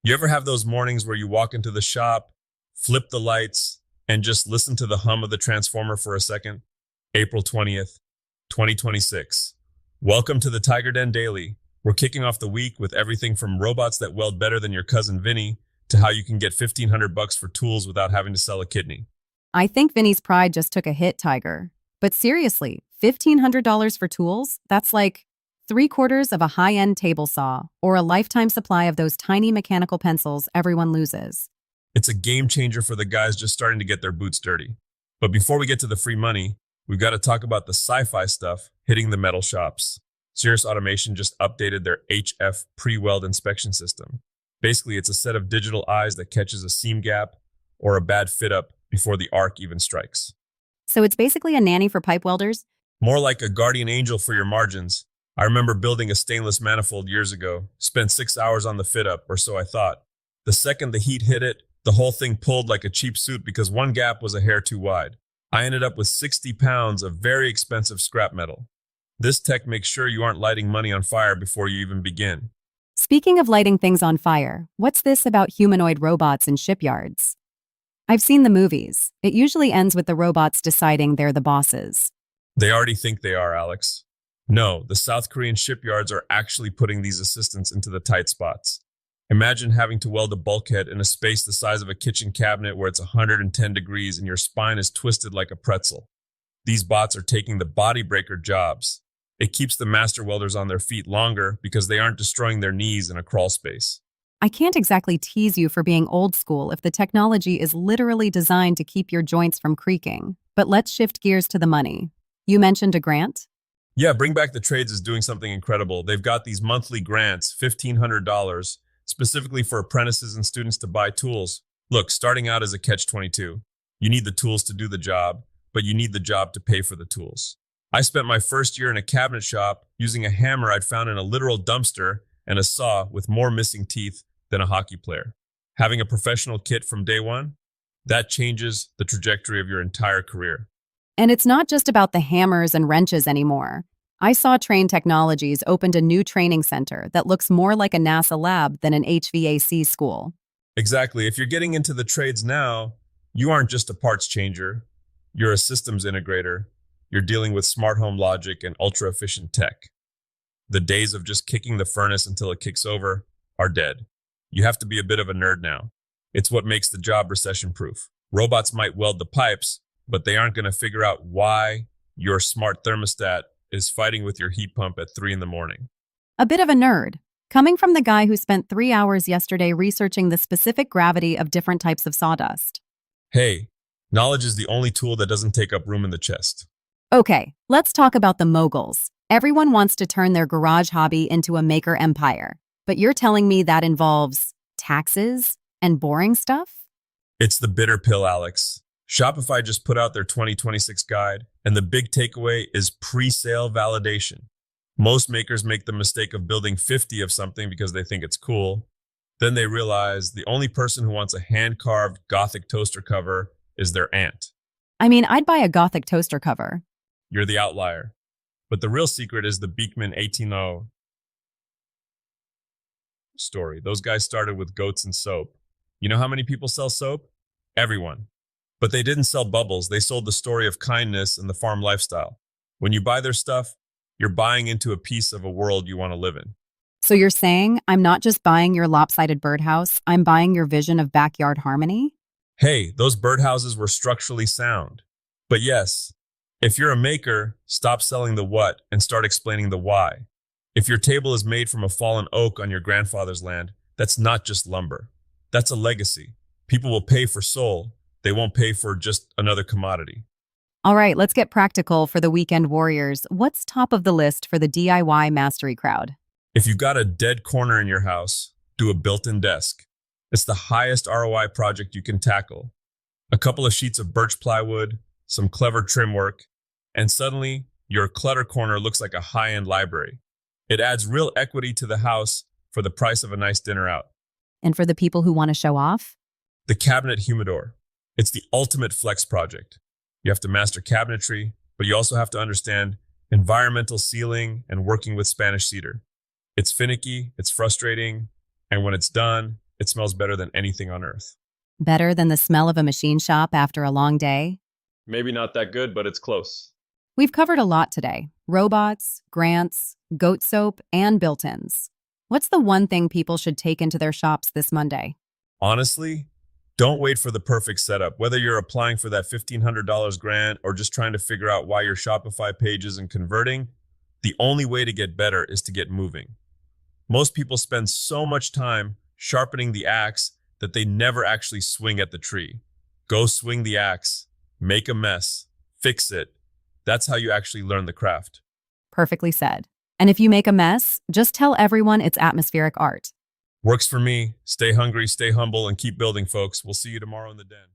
You ever have those mornings where you walk into the shop, flip the lights, and just listen to the hum of the transformer for a second? April 20th, 2026. Welcome to the TigerDen Daily. We're kicking off the week with everything from robots that weld better than your cousin Vinny to how you can get $1,500 for tools without having to sell a kidney. I think Vinny's pride just took a hit, Tiger. But seriously, $1,500 for tools? That's like three-quarters of a high-end table saw or a lifetime supply of those tiny mechanical pencils everyone loses. It's a game changer for the guys just starting to get their boots dirty. But before we get to the free money, we've got to talk about the sci-fi stuff hitting the metal shops. Cirrus Automation just updated their HF pre-weld inspection system. Basically, it's a set of digital eyes that catches a seam gap or a bad fit-up before the arc even strikes. So it's basically a nanny for pipe welders? More like a guardian angel for your margins. I remember building a stainless manifold years ago, spent 6 hours on the fit-up, or so I thought. The second the heat hit it, the whole thing pulled like a cheap suit because one gap was a hair too wide. I ended up with 60 pounds of very expensive scrap metal. This tech makes sure you aren't lighting money on fire before you even begin. Speaking of lighting things on fire, what's this about humanoid robots in shipyards? I've seen the movies. It usually ends with the robots deciding they're the bosses. They already think they are, Alex. No, the South Korean shipyards are actually putting these assistants into the tight spots. Imagine having to weld a bulkhead in a space the size of a kitchen cabinet where it's 110 degrees and your spine is twisted like a pretzel. These bots are taking the body breaker jobs. It keeps the master welders on their feet longer because they aren't destroying their knees in a crawl space. I can't exactly tease you for being old school if the technology is literally designed to keep your joints from creaking. But let's shift gears to the money. You mentioned a grant? Yeah, Bring Back the Trades is doing something incredible. They've got these monthly grants, $1,500, specifically for apprentices and students to buy tools. Look, starting out as a catch-22. You need the tools to do the job, but you need the job to pay for the tools. I spent my first year in a cabinet shop using a hammer I'd found in a literal dumpster and a saw with more missing teeth than a hockey player. Having a professional kit from day one, that changes the trajectory of your entire career. And it's not just about the hammers and wrenches anymore. I saw Train Technologies opened a new training center that looks more like a NASA lab than an HVAC school. Exactly. If you're getting into the trades now, you aren't just a parts changer. You're a systems integrator. You're dealing with smart home logic and ultra-efficient tech. The days of just kicking the furnace until it kicks over are dead. You have to be a bit of a nerd now. It's what makes the job recession-proof. Robots might weld the pipes, but they aren't going to figure out why your smart thermostat is fighting with your heat pump at 3 in the morning. A bit of a nerd. Coming from the guy who spent 3 hours yesterday researching the specific gravity of different types of sawdust. Hey, knowledge is the only tool that doesn't take up room in the chest. Okay, let's talk about the moguls. Everyone wants to turn their garage hobby into a maker empire. But you're telling me that involves taxes and boring stuff? It's the bitter pill, Alex. Shopify just put out their 2026 guide, and the big takeaway is pre-sale validation. Most makers make the mistake of building 50 of something because they think it's cool. Then they realize the only person who wants a hand-carved Gothic toaster cover is their aunt. I mean, I'd buy a Gothic toaster cover. You're the outlier. But the real secret is the Beekman 1800 story. Those guys started with goats and soap. You know how many people sell soap? Everyone. But they didn't sell bubbles. They sold the story of kindness and the farm lifestyle. When you buy their stuff, you're buying into a piece of a world you want to live in. So you're saying I'm not just buying your lopsided birdhouse, I'm buying your vision of backyard harmony? Hey, those birdhouses were structurally sound. But yes, if you're a maker, stop selling the what and start explaining the why. If your table is made from a fallen oak on your grandfather's land, that's not just lumber. That's a legacy. People will pay for soul. They won't pay for just another commodity. All right, let's get practical for the weekend warriors. What's top of the list for the DIY mastery crowd? If you've got a dead corner in your house, do a built-in desk. It's the highest ROI project you can tackle. A couple of sheets of birch plywood, some clever trim work, and suddenly your clutter corner looks like a high-end library. It adds real equity to the house for the price of a nice dinner out. And for the people who want to show off? The cabinet humidor. It's the ultimate flex project. You have to master cabinetry, but you also have to understand environmental sealing and working with Spanish cedar. It's finicky, it's frustrating, and when it's done, It smells better than anything on earth. Better than the smell of a machine shop after a long day? Maybe not that good, but it's close. We've covered a lot today: robots, grants, goat soap, and built ins. What's the one thing people should take into their shops this Monday? Honestly, don't wait for the perfect setup. Whether you're applying for that $1,500 grant or just trying to figure out why your Shopify page isn't converting, the only way to get better is to get moving. Most people spend so much time sharpening the axe that they never actually swing at the tree. Go swing the axe, make a mess, fix it. That's how you actually learn the craft. Perfectly said. And if you make a mess, just tell everyone it's atmospheric art. Works for me. Stay hungry, stay humble, and keep building, folks. We'll see you tomorrow in the den.